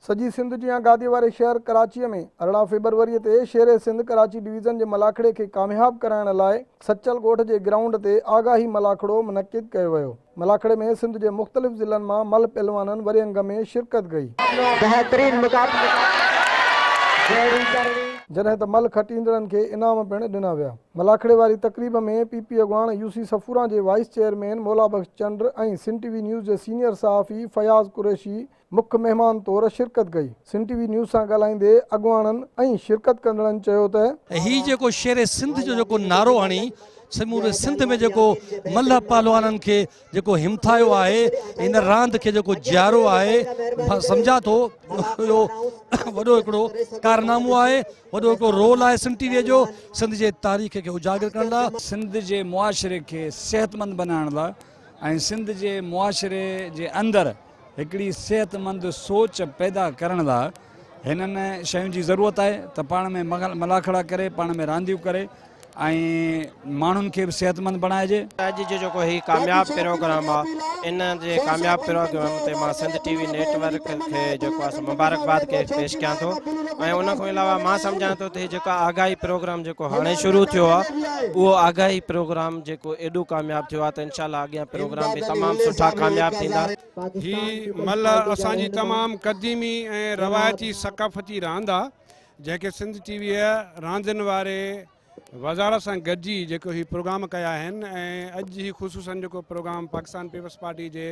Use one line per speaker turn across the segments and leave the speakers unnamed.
सजी सिंध जी आगादी वारे शहर कराची में 18 फरवरी ते शेर सिंध कराची डिवीज़न के मलाखड़े के कामयाब कराइण लाइ सचल ॻोठ के ग्राउंड ते आगाही मलाखड़ो मुनक़िद कयो वियो। मलाखड़े में सिंध के मुख़्तलिफ़ ज़िलनि मां मल पहलवाननि वरी अंग में शिरकत कई। जॾहिं त मल खटींदड़नि खे इनाम पिणु ॾिना विया। मलाखड़े वारी तकरीब में पीपी अॻवान यूसी सफूरा के वाइस चेयरमैन मौला बख्श चंद्र और सिंध टीवी न्यूज़ के सीनियर सहाफ़ी फयाज़ कुरैशी मुख्य मेहमान तौर शिरकत कई। सिंध टीवी न्यूज़ से ॻाल्हाईंदे अॻवाननि ऐं शिरकत कंदड़नि चयो त
ही जेको शेर सिंध जो नारो हणी समूरे सिंध में जो मल्ह पहलवानन के जो हिमथायो है, इन रांद के जो जियारो है, समझा तो यो वडो एकड़ो कारनामो है, वडो एकड़ो रोल है सिंध टीवी जो सिंध के तारीख़ के उजागर करण ला,
सिंध के मुआशरे के सेहतमंद बनाने ला ऐं सिंध के मुआशरे के अंदर एकड़ी सेहतमंद सोच पैदा करण ला हिननि शयुनि जी ज़रूरत है। तो पाण में मलाखड़ा करे, पाण में रांदियूं करे मानुन के सेहतमंद बनाए।
अज जो ही कामयाब प्रोग्राम इन कामयाब प्रोग्राम ते मां सिंध टीवी नेटवर्क के जो मुबारकबाद के पेश क्या तो उन अलावा मां समझा तो जो आगाही प्रोग्राम जो हाँ शुरू थो वो आगाही प्रोग्राम जो एडो कामयाब थो तो इंशाल्लाह अगिया प्रोग्राम भी तमाम सुठा कामयाब थींदा।
ही मल असांजी तमाम कदीमी रवायती सकाफती रांद आ जेके सिंध टीवी रांदिन वारे वज़ार से गॾिजी जो ही प्रोग्राम कया अज ही खुसूसन जो प्रोग्राम पाकिस्तान पीपल्स पार्टी के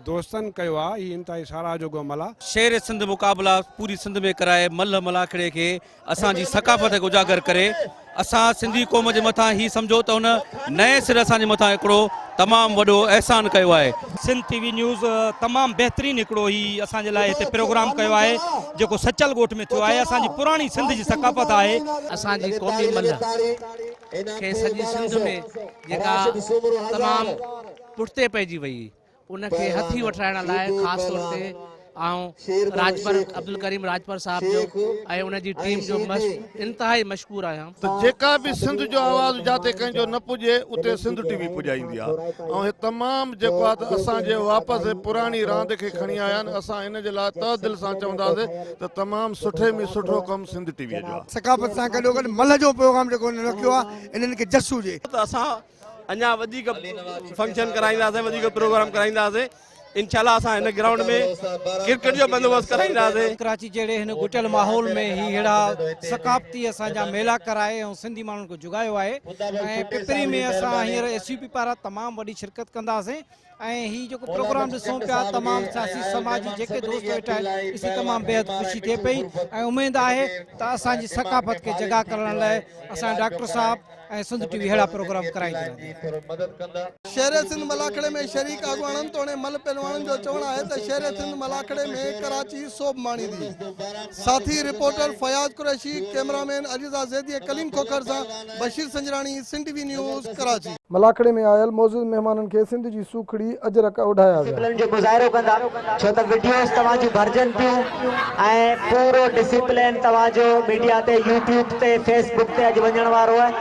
दोस्तन कयो आ, ही इंतहाई सारा जो अमल आ।
शेर सिंध मुकाबला पूरी सिंध में कराए मल्ह मलाखड़े के असांजी सकाफ़त के उजागर करे असां सिंधी कौम के मथा ही समझो तो उन नए सिर असांजे मथा एकड़ो तमाम वडो एहसान कयो है।
सिंध टीवी न्यूज़ तमाम बेहतरीन एकड़ो ही असांजे लाइ हिते प्रोग्राम कयो है जो सचल ॻोठ में थियो है। असांजी पुरानी सिंध की सकाफ़त है,
असांजी कौमी मल्ह के सॼी सिंध में जेका तमाम पुठिते पइजी वई उनखे हथी वठाइण लाइ ख़ासि तौर ते राजपर अब्दुल करीम राजपर साहब जो उनकी टीम जो इंतहाई मशकूर आया।
तो जेका भी सिंध जो आवाज़ जाते कंहिंजो न पुजे उते सिंध टीवी पुजाईंदी आहे। तमाम जो असांजे वापस पुरानी रांद के खणी आया असां इन जे लाइ तह दिल सां चवंदासीं त तमाम सुठे में सुठो कम सिंध टीवी जो आहे।
सकाफ़त सां गॾो गॾु मल जो प्रोग्राम जो रखियो आहे इन्हनि खे जस हुजे
तो असां अञा वधीक फंक्शन कराईंदासीं, वधीक प्रोग्राम कराईंदासीं। इंशाल्लाह असां इन ग्राउंड में क्रिकेट जो बंदोबस्त कराईंदासीं।
कराची जड़े हिन गुटियल माहौल में ही हेड़ा सकाफ़ती असांजा मेला कराए और सिंधी माण्हुनि को जुगायो है। पिपरी में असां हींअर एसयूपी पारां तमाम वॾी शिरकत कंदासीं ही जो प्रोग्राम ॾिसूं पिया तमाम सियासी समाजी जेके दोस्त वेठा इसी तमाम बेहद खुशी थे पई उम्मीद है तो असांजी सकाफ़त के जगह करण लाइ असां डॉक्टर साहब सिंध टीवी हेड़ा प्रोग्राम कराईंदा।
शेर सिंध मलाखड़े में शरीक अॻवाननि तोड़े मल पहलवाननि जो चवण है तो शेर सिंध मलाखड़े में कराची सोभ माणी थी। साथी रिपोर्टर फयाज कुरैशी, कैमरामैन अजीजा जैदी, कलीम खोखर से बशीर संजरानी, सिंध टीवी न्यूज़ कराची। मलाखड़े में आयल मौजूद मेहमानन के सिंध जी सूखड़ी अजरक उठाया विया।
जो मुज़ाहिरो कंदा छो त वीडियोस तवाजो भरजन थियूं पूरो डिसिप्लिन तवाजो मीडिया ते यूट्यूब ते फेसबुक ते अज वञण वारो है।